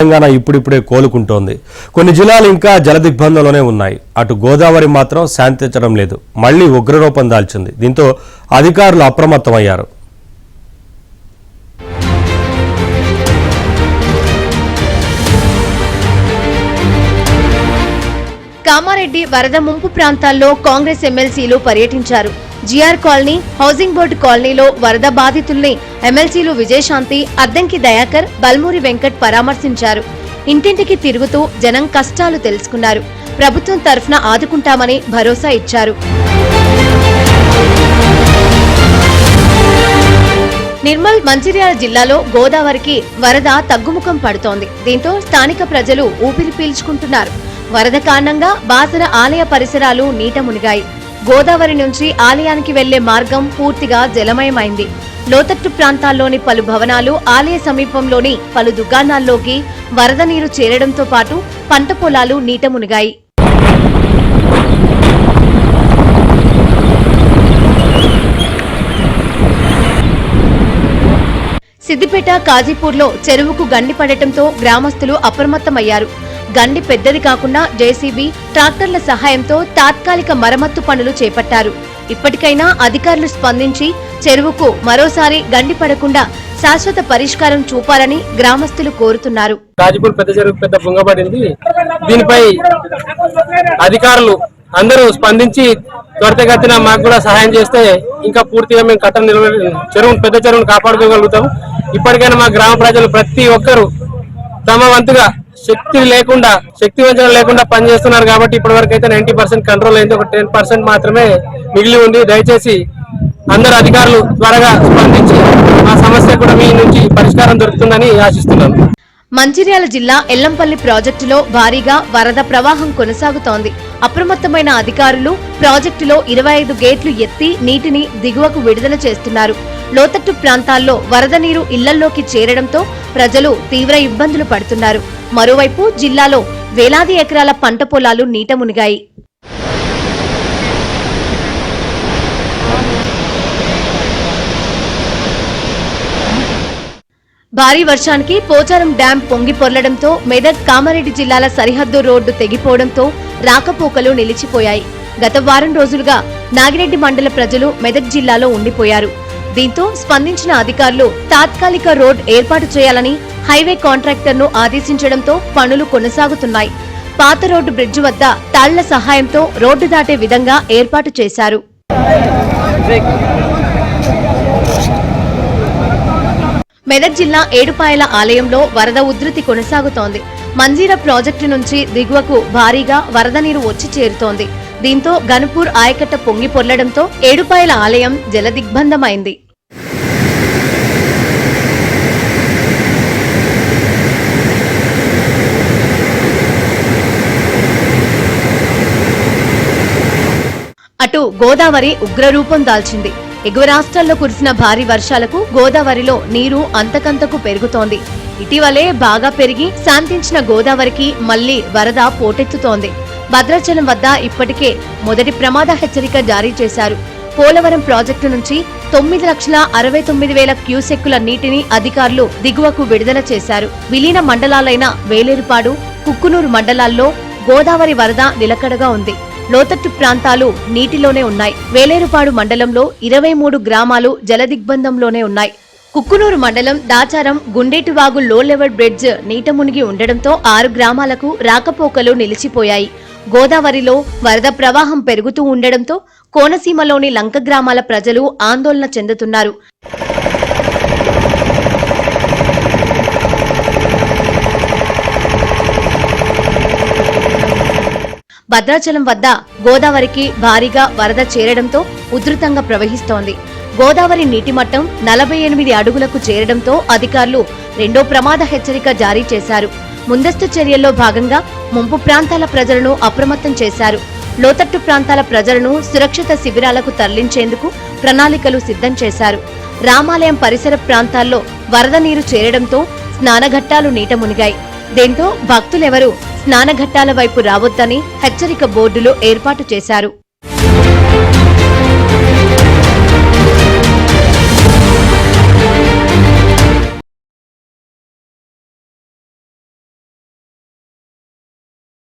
తెలంగాణ ఇప్పుడిప్పుడే కోలుకుంటోంది. కొన్ని జిల్లాలు ఇంకా జలదిగ్బంధంలోనే ఉన్నాయి. అటు గోదావరి మాత్రం శాంతించడం లేదు, మళ్లీ ఉగ్రరూపం దాల్చింది. దీంతో అధికారులు అప్రమత్తమయ్యారు. కామారెడ్డి వరద ముంపు ప్రాంతాల్లో కాంగ్రెస్ ఎమ్మెల్సీలు పర్యటించారు. జిఆర్ కాలనీ, హౌసింగ్ బోర్డు కాలనీలో వరద బాధితుల్ని ఎమ్మెల్సీలు విజయశాంతి, అద్దంకి దయాకర్, బల్మూరి వెంకట్ పరామర్శించారు. ఇంటింటికి తిరుగుతూ జనం కష్టాలు తెలుసుకున్నారు. ప్రభుత్వం తరఫున ఆదుకుంటామని భరోసా ఇచ్చారు. నిర్మల్, మంచిర్యాల జిల్లాలో గోదావరికి వరద తగ్గుముఖం పడుతోంది. దీంతో స్థానిక ప్రజలు ఊపిరి పీల్చుకుంటున్నారు. వరద కారణంగా బాసర ఆలయ పరిసరాలు నీట మునిగాయి. గోదావరి నుంచి ఆలయానికి వెళ్లే మార్గం పూర్తిగా జలమయమైంది. లోతట్టు ప్రాంతాల్లోని పలు భవనాలు, ఆలయ సమీపంలోని పలు దుకాణాల్లోకి వరద నీరు చేరడంతో పాటు పంట పొలాలు నీట మునిగాయి. సిద్దిపేట, కాజీపూర్లో చెరువుకు గండి పడటంతో గ్రామస్తులు అప్రమత్తమయ్యారు. గండి పెద్దది కాకుండా జేసీబీ, ట్రాక్టర్ల సహాయంతో తాత్కాలిక మరమ్మత్తు పనులు చేపట్టారు. ఇప్పటికైనా అధికారులు స్పందించి చెరువుకు మరోసారి గండి పడకుండా శాశ్వత పరిష్కారం చూపాలని గ్రామస్తులు కోరుతున్నారు. కాజీపూర్ పెద్ద చెరువు పెద్ద బొంగబడింది. దీనిపై అధికారులు అందరూ స్పందించి త్వరితగతిన మాకు కూడా సహాయం చేస్తే ఇంకా పూర్తిగా మేము పెద్ద చెరువును కాపాడుకోగలుగుతాం. ఇప్పటికైనా మా గ్రామ ప్రజలు ప్రతి ఒక్కరూ తమ వంతుగా శక్తి వంచన లేకుండా పనిచేస్తున్నారు. కాబట్టి ఇప్పటి వరకు అయితే 90% కంట్రోల్ అయింది. ఒక 10% మాత్రమే మిగిలి ఉంది. దయచేసి అందరు అధికారులు త్వరగా స్పందించి ఆ సమస్య కూడా మీ నుంచి పరిష్కారం దొరుకుతుందని ఆశిస్తున్నాను. మంచిర్యాల జిల్లా ఎల్లంపల్లి ప్రాజెక్టులో భారీగా వరద ప్రవాహం కొనసాగుతోంది. అప్రమత్తమైన అధికారులు ప్రాజెక్టులో 25 గేట్లు ఎత్తి నీటిని దిగువకు విడుదల చేస్తున్నారు. లోతట్టు ప్రాంతాల్లో వరద నీరు ఇళ్లల్లోకి చేరడంతో ప్రజలు తీవ్ర ఇబ్బందులు పడుతున్నారు. మరోవైపు జిల్లాలో వేలాది ఎకరాల పంట పొలాలు నీట మునిగాయి. భారీ వర్షానికి పోచారం డ్యాం పొంగి పొర్లడంతో మెదక్, కామారెడ్డి జిల్లాల సరిహద్దు రోడ్డు తెగిపోవడంతో రాకపోకలు నిలిచిపోయాయి. గత వారం రోజులుగా నాగిరెడ్డి మండల ప్రజలు మెదక్ జిల్లాలో ఉండిపోయారు. దీంతో స్పందించిన అధికారులు తాత్కాలిక రోడ్ ఏర్పాటు చేయాలని హైవే కాంట్రాక్టర్ను ఆదేశించడంతో పనులు కొనసాగుతున్నాయి. పాత రోడ్డు బ్రిడ్జి వద్ద తాళ్ల సహాయంతో రోడ్డు దాటే విధంగా ఏర్పాటు చేశారు. మెదక్ జిల్లా ఏడుపాయల ఆలయంలో వరద ఉధృతి కొనసాగుతోంది. మంజీరా ప్రాజెక్టు నుంచి దిగువకు భారీగా వరద నీరు వచ్చి చేరుతోంది. దీంతో గనుపూర్ ఆయకట్ట పొంగి పొర్లడంతో ఏడుపాయల ఆలయం జలదిగ్బంధమైంది. అటు గోదావరి ఉగ్రరూపం దాల్చింది. ఎగువ రాష్ట్రాల్లో కురిసిన భారీ వర్షాలకు గోదావరిలో నీరు అంతకంతకు పెరుగుతోంది. ఇటీవలే బాగా పెరిగి శాంతించిన గోదావరికి మళ్లీ వరద పోటెత్తుతోంది. భద్రాచలం వద్ద ఇప్పటికే మొదటి ప్రమాద హెచ్చరిక జారీ చేశారు. పోలవరం ప్రాజెక్టు నుంచి 9,69,000 క్యూసెక్కుల నీటిని అధికారులు దిగువకు విడుదల చేశారు. విలీన మండలాలైన వేలేరుపాడు, కుక్కునూరు మండలాల్లో గోదావరి వరద నిలకడగా ఉంది. లోతట్టు ప్రాంతాలు నీటిలోనే ఉన్నాయి. వేలేరుపాడు మండలంలో 23 గ్రామాలు జలదిగ్బంధంలోనే ఉన్నాయి. కుక్కునూరు మండలం దాచారం గుండేటివాగు లో లెవెల్ బ్రిడ్జ్ నీట మునిగి ఉండడంతో 6 గ్రామాలకు రాకపోకలు నిలిచిపోయాయి. గోదావరిలో వరద ప్రవాహం పెరుగుతూ ఉండడంతో కోనసీమలోని లంక గ్రామాల ప్రజలు ఆందోళన చెందుతున్నారు. భద్రాచలం వద్ద గోదావరికి భారీగా వరద చేరడంతో ఉధృతంగా ప్రవహిస్తోంది. గోదావరి నీటి మట్టం 48 అడుగులకు చేరడంతో అధికారులు రెండో ప్రమాద హెచ్చరిక జారీ చేశారు. ముందస్తు చర్యల్లో భాగంగా ముంపు ప్రాంతాల ప్రజలను అప్రమత్తం చేశారు. లోతట్టు ప్రాంతాల ప్రజలను సురక్షిత శిబిరాలకు తరలించేందుకు ప్రణాళికలు సిద్ధం చేశారు. రామాలయం పరిసర ప్రాంతాల్లో వరద నీరు చేరడంతో స్నానఘట్టాలు నీట మునిగాయి. దీంతో భక్తులెవరూ స్నానఘట్టాల వైపు రావొద్దని హెచ్చరిక బోర్డులు ఏర్పాటు చేశారు.